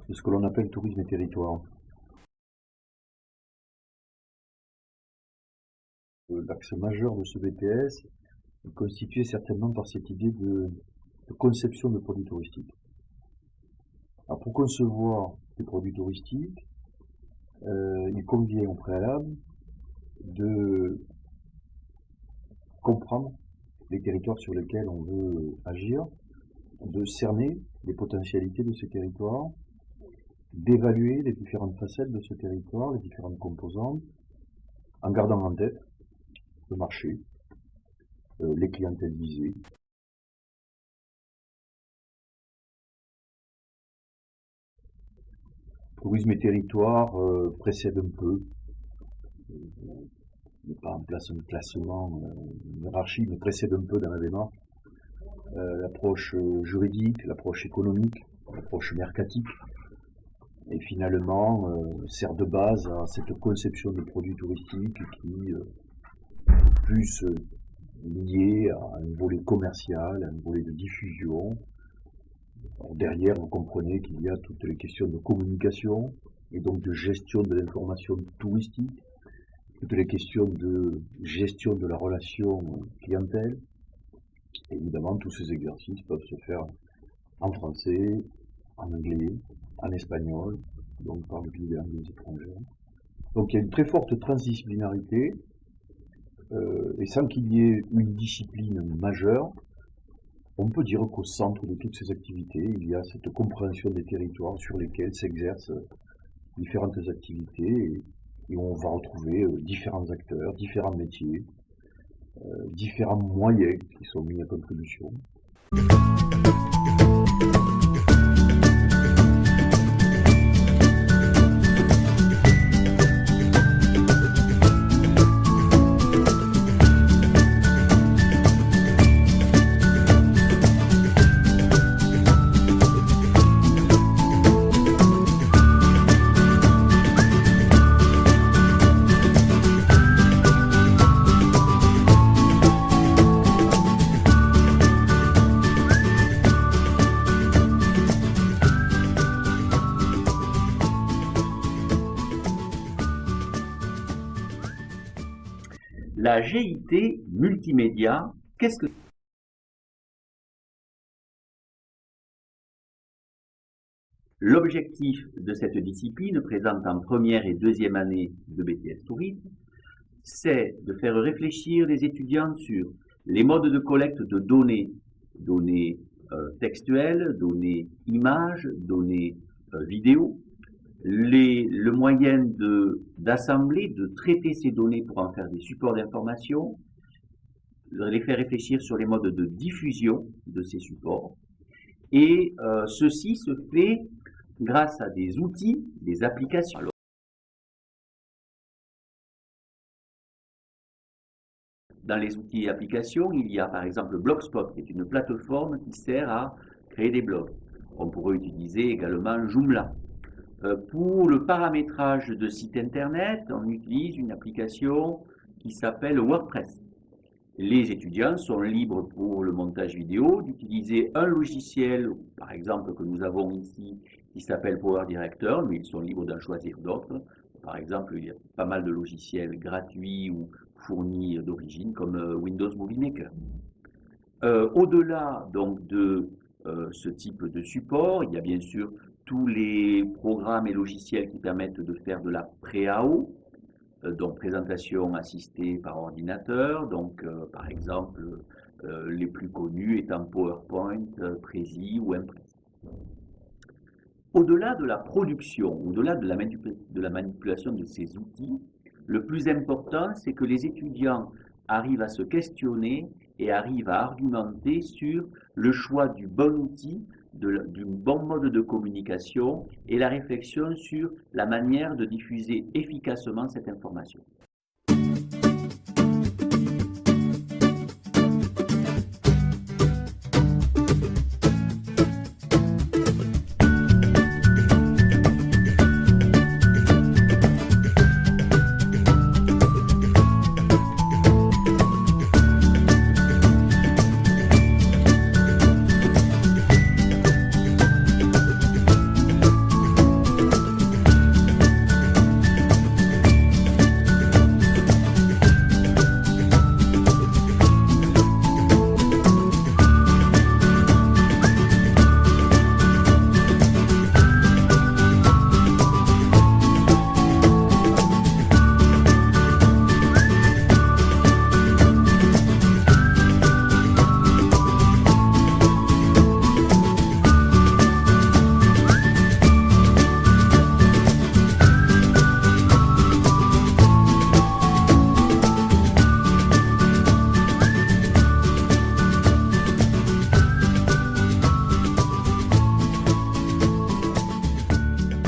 de ce que l'on appelle tourisme et territoire. L'axe majeur de ce BTS est constitué certainement par cette idée de conception de produits touristiques. Alors pour concevoir des produits touristiques, il convient au préalable de comprendre les territoires sur lesquels on veut agir, de cerner les potentialités de ces territoires, d'évaluer les différentes facettes de ce territoire, les différentes composantes, en gardant en tête le marché, les clientèles visées. Tourisme et territoire précède un peu, n'est pas en place un classement, une hiérarchie, mais précède un peu dans la démarche l'approche juridique, l'approche économique, l'approche mercatique, et finalement sert de base à cette conception de produits touristiques qui est plus liée à un volet commercial, à un volet de diffusion. Alors derrière, vous comprenez qu'il y a toutes les questions de communication et donc de gestion de l'information touristique, toutes les questions de gestion de la relation clientèle. Et évidemment, tous ces exercices peuvent se faire en français, en anglais, en espagnol, donc par le biais des langues étrangères. Donc il y a une très forte transdisciplinarité, et sans qu'il y ait une discipline majeure, on peut dire qu'au centre de toutes ces activités, il y a cette compréhension des territoires sur lesquels s'exercent différentes activités, et on va retrouver différents acteurs, différents métiers, différents moyens qui sont mis à contribution. La GIT multimédia, qu'est-ce que... L'objectif de cette discipline, présente en première et deuxième année de BTS Tourisme, c'est de faire réfléchir les étudiants sur les modes de collecte de données, données textuelles, données images, données vidéo, le moyen d'assembler, de traiter ces données pour en faire des supports d'information, les faire réfléchir sur les modes de diffusion de ces supports. Et ceci se fait grâce à des outils, des applications. Alors, dans les outils et applications, il y a par exemple Blogspot, qui est une plateforme qui sert à créer des blogs. On pourrait utiliser également Joomla. Pour le paramétrage de sites internet, on utilise une application qui s'appelle WordPress. Les étudiants sont libres pour le montage vidéo d'utiliser un logiciel, par exemple que nous avons ici, qui s'appelle PowerDirector, mais ils sont libres d'en choisir d'autres. Par exemple, il y a pas mal de logiciels gratuits ou fournis d'origine, comme Windows Movie Maker. Au-delà donc de ce type de support, il y a bien sûr tous les programmes et logiciels qui permettent de faire de la pré-AO, donc présentation assistée par ordinateur, donc par exemple les plus connus étant PowerPoint, Prezi ou Impress. Au-delà de la production, au-delà de la manipulation de ces outils, le plus important, c'est que les étudiants arrivent à se questionner et arrivent à argumenter sur le choix du bon outil, du bon mode de communication et la réflexion sur la manière de diffuser efficacement cette information.